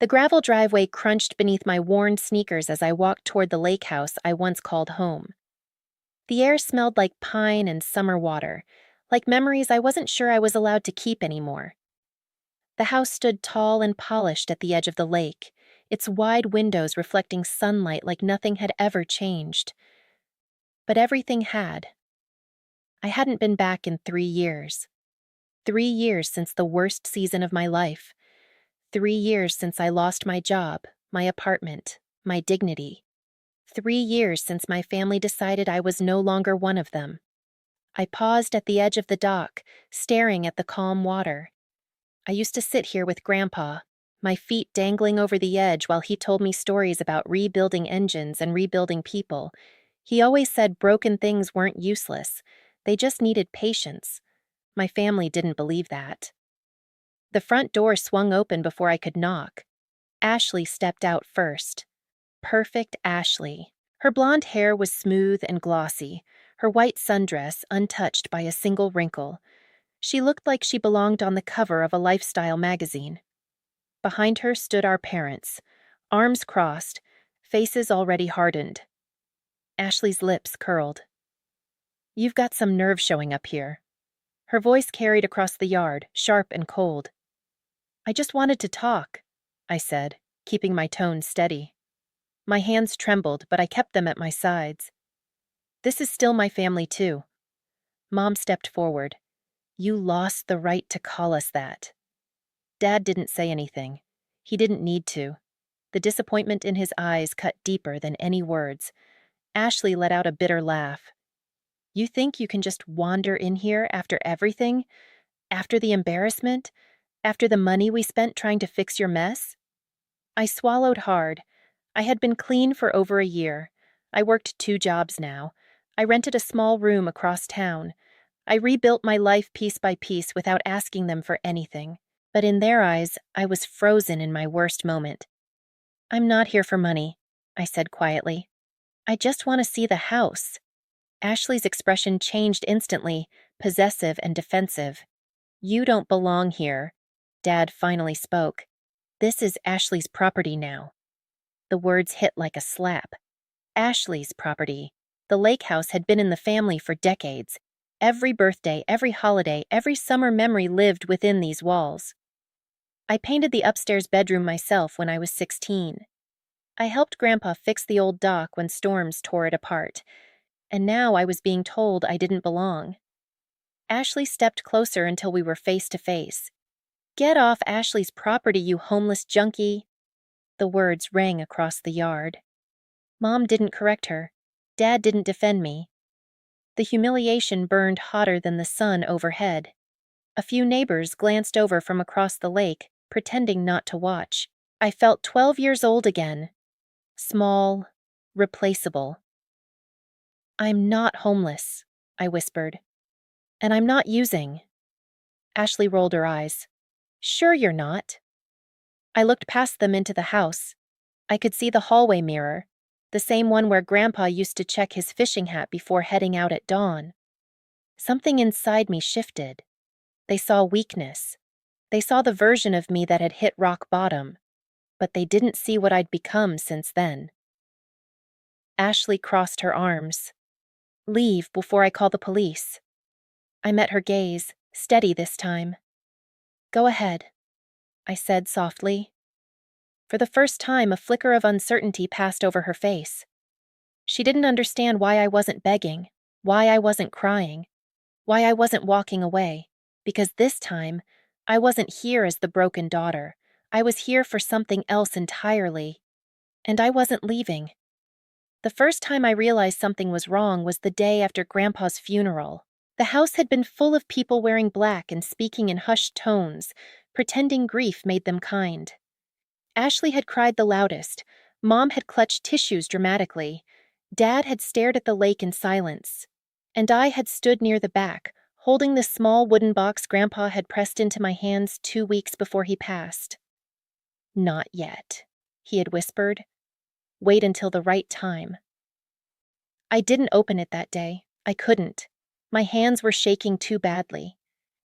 The gravel driveway crunched beneath my worn sneakers as I walked toward the lake house I once called home. The air smelled like pine and summer water, like memories I wasn't sure I was allowed to keep anymore. The house stood tall and polished at the edge of the lake, its wide windows reflecting sunlight like nothing had ever changed. But everything had. I hadn't been back in 3 years. 3 years since the worst season of my life. 3 years since I lost my job, my apartment, my dignity. 3 years since my family decided I was no longer one of them. I paused at the edge of the dock, staring at the calm water. I used to sit here with Grandpa, my feet dangling over the edge while he told me stories about rebuilding engines and rebuilding people. He always said broken things weren't useless. They just needed patience. My family didn't believe that. The front door swung open before I could knock. Ashley stepped out first. Perfect Ashley. Her blonde hair was smooth and glossy, her white sundress untouched by a single wrinkle. She looked like she belonged on the cover of a lifestyle magazine. Behind her stood our parents, arms crossed, faces already hardened. Ashley's lips curled. "You've got some nerve showing up here." Her voice carried across the yard, sharp and cold. "I just wanted to talk," I said, keeping my tone steady. My hands trembled, but I kept them at my sides. "This is still my family, too." Mom stepped forward. "You lost the right to call us that." Dad didn't say anything. He didn't need to. The disappointment in his eyes cut deeper than any words. Ashley let out a bitter laugh. "You think you can just wander in here after everything? After the embarrassment? After the money we spent trying to fix your mess?" I swallowed hard. I had been clean for over a year. I worked 2 jobs now. I rented a small room across town. I rebuilt my life piece by piece without asking them for anything. But in their eyes, I was frozen in my worst moment. "I'm not here for money," I said quietly. "I just want to see the house." Ashley's expression changed instantly, possessive and defensive. "You don't belong here." Dad finally spoke. "This is Ashley's property now." The words hit like a slap. Ashley's property. The lake house had been in the family for decades. Every birthday, every holiday, every summer memory lived within these walls. I painted the upstairs bedroom myself when I was 16. I helped Grandpa fix the old dock when storms tore it apart. And now I was being told I didn't belong. Ashley stepped closer until we were face to face. "Get off Ashley's property, you homeless junkie." The words rang across the yard. Mom didn't correct her. Dad didn't defend me. The humiliation burned hotter than the sun overhead. A few neighbors glanced over from across the lake, pretending not to watch. I felt 12 years old again. Small, replaceable. "I'm not homeless," I whispered. "And I'm not using." Ashley rolled her eyes. "Sure you're not." I looked past them into the house. I could see the hallway mirror, the same one where Grandpa used to check his fishing hat before heading out at dawn. Something inside me shifted. They saw weakness. They saw the version of me that had hit rock bottom, but they didn't see what I'd become since then. Ashley crossed her arms. "Leave before I call the police." I met her gaze, steady this time. "Go ahead," I said softly. For the first time, a flicker of uncertainty passed over her face. She didn't understand why I wasn't begging, why I wasn't crying, why I wasn't walking away, because this time, I wasn't here as the broken daughter. I was here for something else entirely. And I wasn't leaving. The first time I realized something was wrong was the day after Grandpa's funeral. The house had been full of people wearing black and speaking in hushed tones, pretending grief made them kind. Ashley had cried the loudest. Mom had clutched tissues dramatically. Dad had stared at the lake in silence. And I had stood near the back, holding the small wooden box Grandpa had pressed into my hands 2 weeks before he passed. "Not yet," he had whispered. "Wait until the right time." I didn't open it that day. I couldn't. My hands were shaking too badly.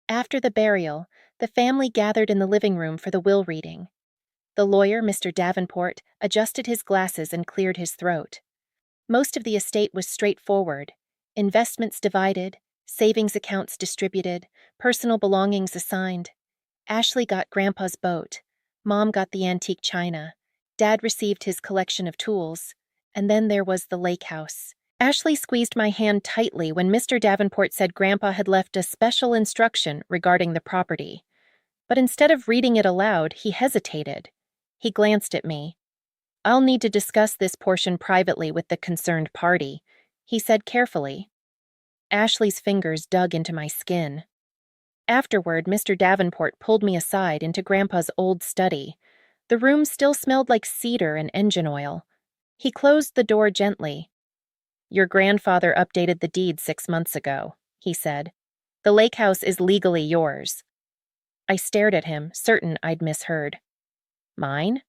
After the burial, the family gathered in the living room for the will reading. The lawyer, Mr. Davenport, adjusted his glasses and cleared his throat. Most of the estate was straightforward. Investments divided, savings accounts distributed, personal belongings assigned. Ashley got Grandpa's boat. Mom got the antique china. Dad received his collection of tools. And then there was the lake house. Ashley squeezed my hand tightly when Mr. Davenport said Grandpa had left a special instruction regarding the property. But instead of reading it aloud, he hesitated. He glanced at me. "I'll need to discuss this portion privately with the concerned party," he said carefully. Ashley's fingers dug into my skin. Afterward, Mr. Davenport pulled me aside into Grandpa's old study. The room still smelled like cedar and engine oil. He closed the door gently. "Your grandfather updated the deed 6 months ago," he said. "The lake house is legally yours." I stared at him, certain I'd misheard. "Mine?"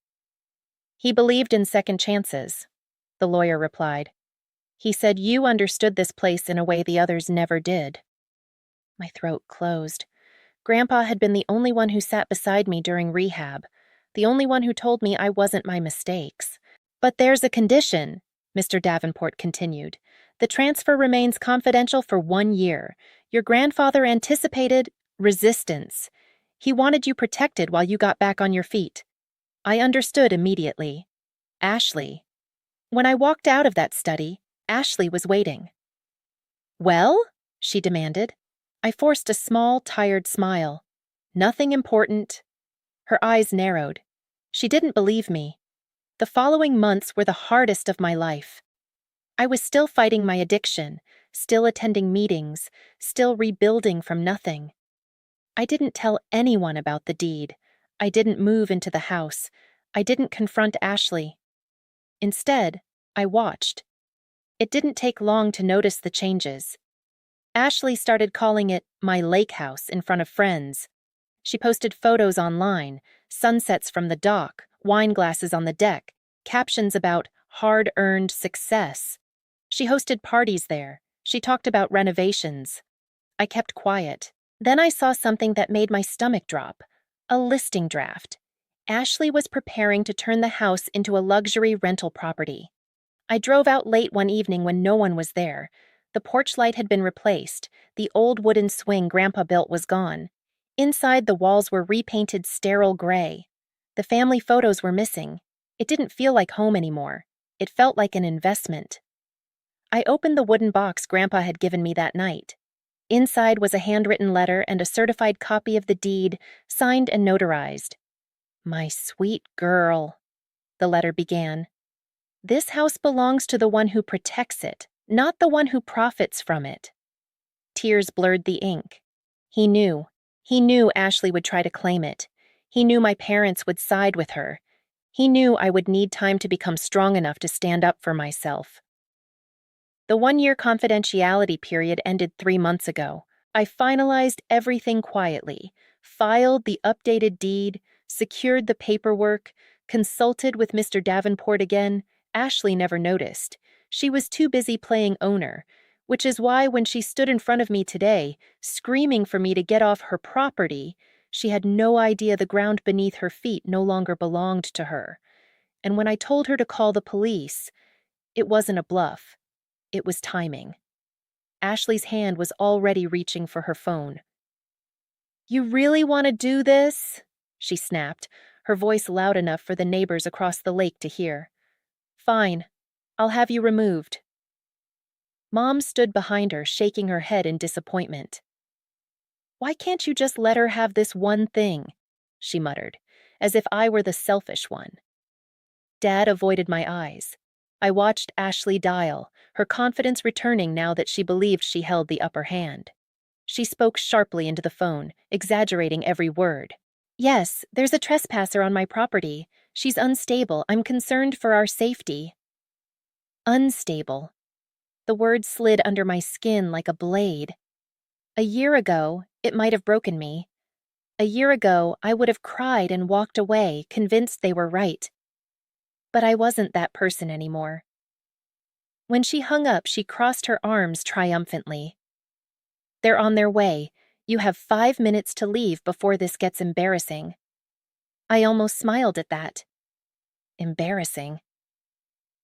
"He believed in second chances," the lawyer replied. "He said you understood this place in a way the others never did." My throat closed. Grandpa had been the only one who sat beside me during rehab, the only one who told me I wasn't my mistakes. "But there's a condition," Mr. Davenport continued. "The transfer remains confidential for 1 year. Your grandfather anticipated resistance. He wanted you protected while you got back on your feet." I understood immediately. Ashley. When I walked out of that study, Ashley was waiting. "Well?" she demanded. I forced a small, tired smile. "Nothing important." Her eyes narrowed. She didn't believe me. The following months were the hardest of my life. I was still fighting my addiction, still attending meetings, still rebuilding from nothing. I didn't tell anyone about the deed. I didn't move into the house. I didn't confront Ashley. Instead, I watched. It didn't take long to notice the changes. Ashley started calling it my lake house in front of friends. She posted photos online, sunsets from the dock, wine glasses on the deck, captions about hard-earned success. She hosted parties there. She talked about renovations. I kept quiet. Then I saw something that made my stomach drop. A listing draft. Ashley was preparing to turn the house into a luxury rental property. I drove out late one evening when no one was there. The porch light had been replaced. The old wooden swing Grandpa built was gone. Inside, the walls were repainted sterile gray. The family photos were missing. It didn't feel like home anymore. It felt like an investment. I opened the wooden box Grandpa had given me that night. Inside was a handwritten letter and a certified copy of the deed, signed and notarized. "My sweet girl," the letter began. "This house belongs to the one who protects it, not the one who profits from it." Tears blurred the ink. He knew. He knew Ashley would try to claim it. He knew my parents would side with her. He knew I would need time to become strong enough to stand up for myself. The 1-year confidentiality period ended 3 months ago. I finalized everything quietly, filed the updated deed, secured the paperwork, consulted with Mr. Davenport again. Ashley never noticed. She was too busy playing owner, which is why when she stood in front of me today, screaming for me to get off her property, she had no idea the ground beneath her feet no longer belonged to her. And when I told her to call the police, it wasn't a bluff. It was timing. Ashley's hand was already reaching for her phone. "You really want to do this?" she snapped, her voice loud enough for the neighbors across the lake to hear. "Fine. I'll have you removed." Mom stood behind her, shaking her head in disappointment. "Why can't you just let her have this one thing?" she muttered, as if I were the selfish one. Dad avoided my eyes. I watched Ashley dial, her confidence returning now that she believed she held the upper hand. She spoke sharply into the phone, exaggerating every word. "Yes, there's a trespasser on my property. She's unstable. I'm concerned for our safety." Unstable. The word slid under my skin like a blade. A year ago, it might have broken me. A year ago, I would have cried and walked away, convinced they were right. But I wasn't that person anymore. When she hung up, she crossed her arms triumphantly. "They're on their way. You have 5 minutes to leave before this gets embarrassing." I almost smiled at that. Embarrassing.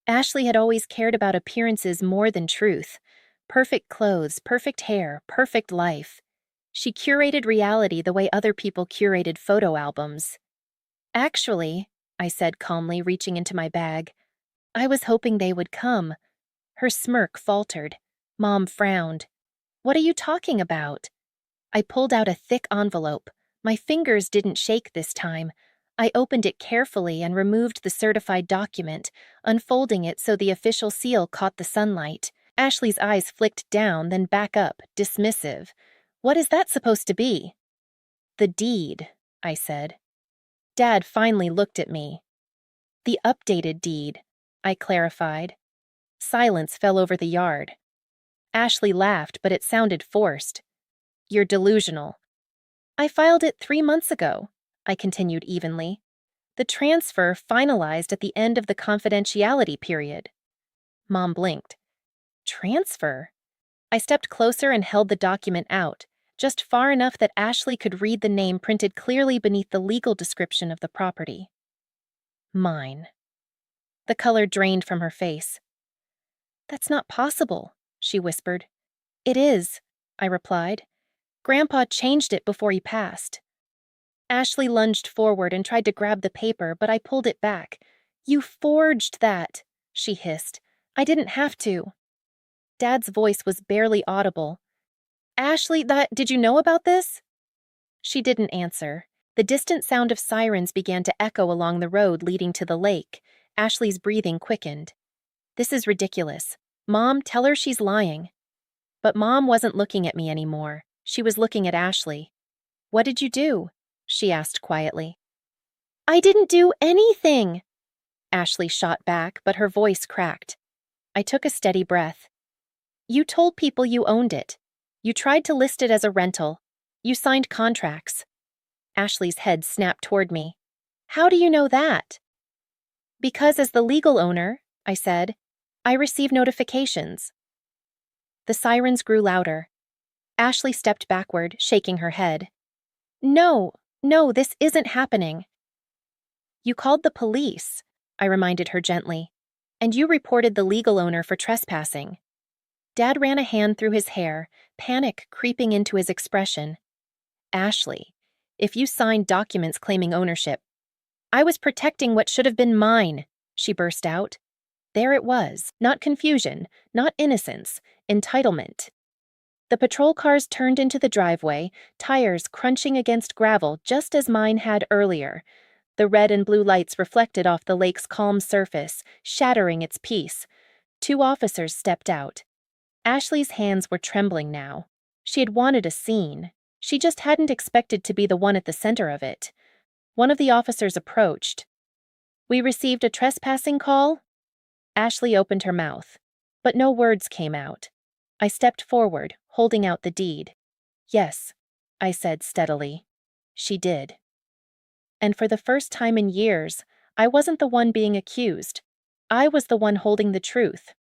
Ashley had always cared about appearances more than truth. Perfect clothes, perfect hair, perfect life. She curated reality the way other people curated photo albums. Actually, I said calmly, reaching into my bag, I was hoping they would come. Her smirk faltered. Mom frowned. What are you talking about? I pulled out a thick envelope. My fingers didn't shake this time. I opened it carefully and removed the certified document, unfolding it so the official seal caught the sunlight. Ashley's eyes flicked down, then back up, dismissive. What is that supposed to be? The deed, I said. Dad finally looked at me. The updated deed, I clarified. Silence fell over the yard. Ashley laughed, but it sounded forced. You're delusional. I filed it 3 months ago, I continued evenly. The transfer finalized at the end of the confidentiality period. Mom blinked. Transfer? I stepped closer and held the document out, just far enough that Ashley could read the name printed clearly beneath the legal description of the property. Mine. The color drained from her face. That's not possible, she whispered. It is, I replied. Grandpa changed it before he passed. Ashley lunged forward and tried to grab the paper, but I pulled it back. You forged that, she hissed. I didn't have to. Dad's voice was barely audible. Ashley, did you know about this? She didn't answer. The distant sound of sirens began to echo along the road leading to the lake. Ashley's breathing quickened. This is ridiculous. Mom, tell her she's lying. But Mom wasn't looking at me anymore. She was looking at Ashley. What did you do? She asked quietly. I didn't do anything, Ashley shot back, but her voice cracked. I took a steady breath. You told people you owned it. You tried to list it as a rental. You signed contracts. Ashley's head snapped toward me. How do you know that? Because as the legal owner, I said, I receive notifications. The sirens grew louder. Ashley stepped backward, shaking her head. No, this isn't happening. You called the police, I reminded her gently, and you reported the legal owner for trespassing. Dad ran a hand through his hair, panic creeping into his expression. Ashley, if you signed documents claiming ownership, I was protecting what should have been mine, she burst out. There it was, not confusion, not innocence, entitlement. The patrol cars turned into the driveway, tires crunching against gravel just as mine had earlier. The red and blue lights reflected off the lake's calm surface, shattering its peace. 2 officers stepped out. Ashley's hands were trembling now. She had wanted a scene. She just hadn't expected to be the one at the center of it. One of the officers approached. We received a trespassing call? Ashley opened her mouth, but no words came out. I stepped forward, holding out the deed. Yes, I said steadily. She did. And for the first time in years, I wasn't the one being accused. I was the one holding the truth.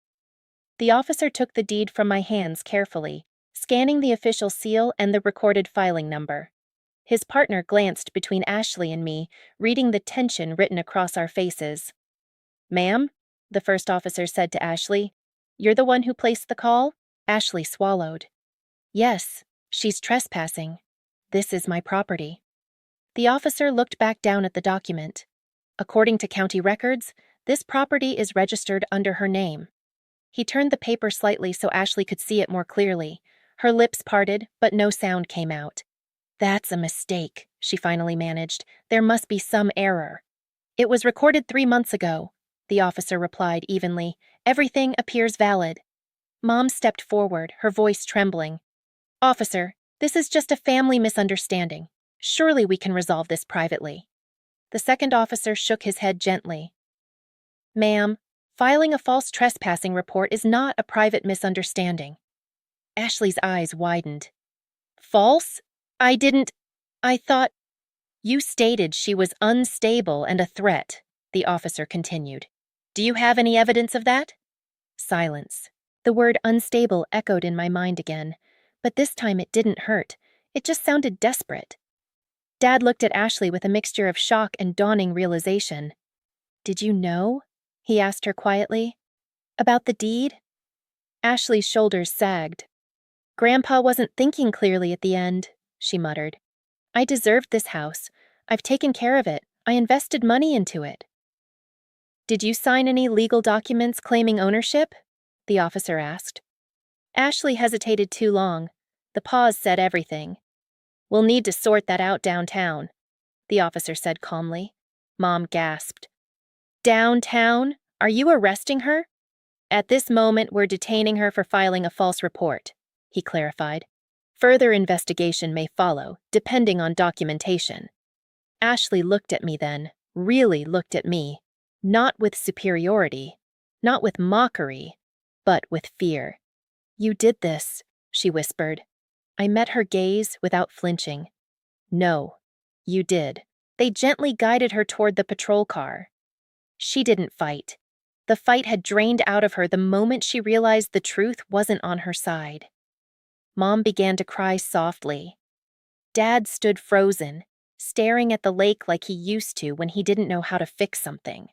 The officer took the deed from my hands carefully, scanning the official seal and the recorded filing number. His partner glanced between Ashley and me, reading the tension written across our faces. Ma'am, the first officer said to Ashley, you're the one who placed the call? Ashley swallowed. Yes, she's trespassing. This is my property. The officer looked back down at the document. According to county records, this property is registered under her name. He turned the paper slightly so Ashley could see it more clearly. Her lips parted, but no sound came out. That's a mistake, she finally managed. There must be some error. It was recorded 3 months ago, the officer replied evenly. Everything appears valid. Mom stepped forward, her voice trembling. Officer, this is just a family misunderstanding. Surely we can resolve this privately. The second officer shook his head gently. Ma'am, filing a false trespassing report is not a private misunderstanding. Ashley's eyes widened. False? I thought... You stated she was unstable and a threat, the officer continued. Do you have any evidence of that? Silence. The word unstable echoed in my mind again, but this time it didn't hurt. It just sounded desperate. Dad looked at Ashley with a mixture of shock and dawning realization. Did you know? He asked her quietly. About the deed? Ashley's shoulders sagged. Grandpa wasn't thinking clearly at the end, she muttered. I deserved this house. I've taken care of it. I invested money into it. Did you sign any legal documents claiming ownership? The officer asked. Ashley hesitated too long. The pause said everything. We'll need to sort that out downtown, the officer said calmly. Mom gasped. Downtown? Are you arresting her? At this moment, we're detaining her for filing a false report, he clarified. Further investigation may follow, depending on documentation. Ashley looked at me then, really looked at me. Not with superiority, not with mockery, but with fear. You did this, she whispered. I met her gaze without flinching. No, you did. They gently guided her toward the patrol car. She didn't fight. The fight had drained out of her the moment she realized the truth wasn't on her side. Mom began to cry softly. Dad stood frozen, staring at the lake like he used to when he didn't know how to fix something.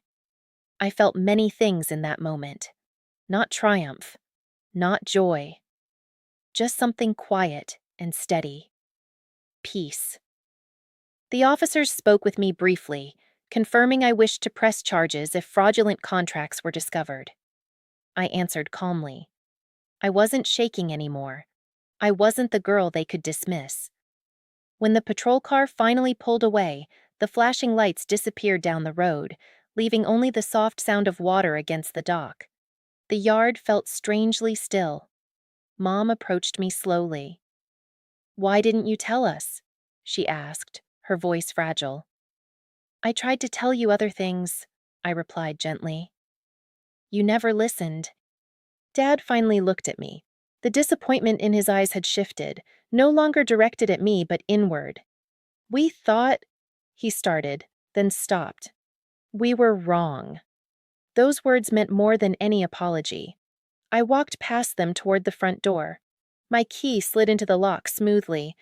I felt many things in that moment. Not triumph, not joy. Just something quiet and steady. Peace. The officers spoke with me briefly, confirming I wished to press charges if fraudulent contracts were discovered. I answered calmly. I wasn't shaking anymore. I wasn't the girl they could dismiss. When the patrol car finally pulled away, the flashing lights disappeared down the road, leaving only the soft sound of water against the dock. The yard felt strangely still. Mom approached me slowly. Why didn't you tell us? She asked, her voice fragile. I tried to tell you other things, I replied gently. You never listened. Dad finally looked at me. The disappointment in his eyes had shifted, no longer directed at me but inward. We thought, he started, then stopped. We were wrong. Those words meant more than any apology. I walked past them toward the front door. My key slid into the lock smoothly.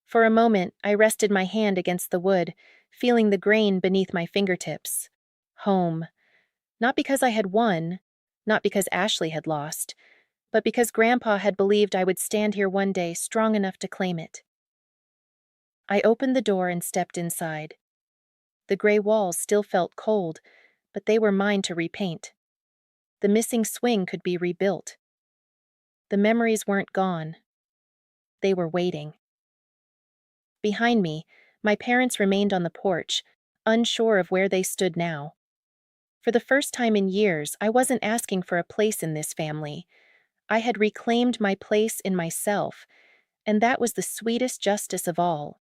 For a moment, I rested my hand against the wood, feeling the grain beneath my fingertips. Home. Not because I had won, not because Ashley had lost, but because Grandpa had believed I would stand here one day strong enough to claim it. I opened the door and stepped inside. The gray walls still felt cold, but they were mine to repaint. The missing swing could be rebuilt. The memories weren't gone. They were waiting. Behind me, my parents remained on the porch, unsure of where they stood now. For the first time in years, I wasn't asking for a place in this family. I had reclaimed my place in myself, and that was the sweetest justice of all.